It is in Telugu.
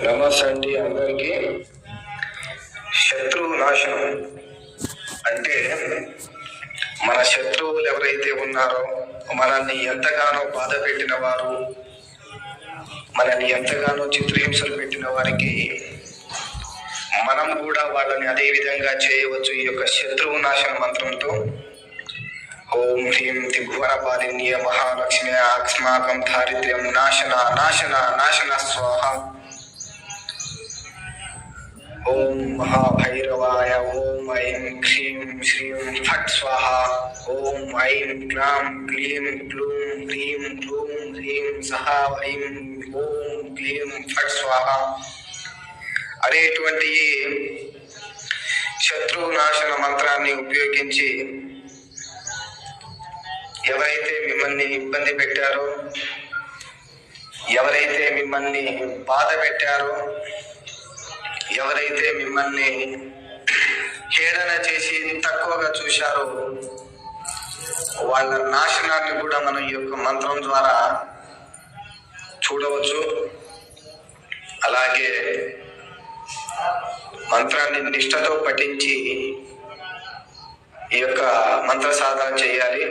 నమస్తే అండి అందరికీ. శత్రువు నాశనం అంటే మన శత్రువులు ఎవరైతే ఉన్నారో, మనల్ని ఎంతగానో బాధ పెట్టిన వారు, మనల్ని ఎంతగానో చిత్రహింసలు పెట్టిన వారికి మనం కూడా వాళ్ళని అదే విధంగా చేయవచ్చు ఈ యొక్క శత్రువు నాశన మంత్రంతో. ఓం హ్రీం త్రిభువనపాలిన్య మహాలక్ష్మి అస్మాకం దారిద్ర్యం నాశన నాశన నాశన స్వాహ. ఓం మహాభైరవాయ ఓం ఐం హ్రీం శ్రీం ఫట్ స్వాహ. ఓం ఐం క్లాం క్లీం క్లూం హ్రీం క్లూం హ్రీం సహ ఐం ఓం క్లీం ఫట్ స్వాహ అనేటువంటి శత్రువు నాశన మంత్రాన్ని ఉపయోగించి ఎవరైతే మిమ్మల్ని ఇబ్బంది పెట్టారో, ఎవరైతే మిమ్మల్ని బాధ పెట్టారో, ఎవరైతే మిమ్మల్ని హేళన చేసి తక్కువగా చూశారో, వాళ్ళ నాశనాన్ని కూడా మనం ఈ యొక్క మంత్రం ద్వారా చూడవచ్చు. అలాగే మంత్రాన్ని నిష్ఠతో పఠించి ఈ యొక్క మంత్ర సాధన చేయాలి.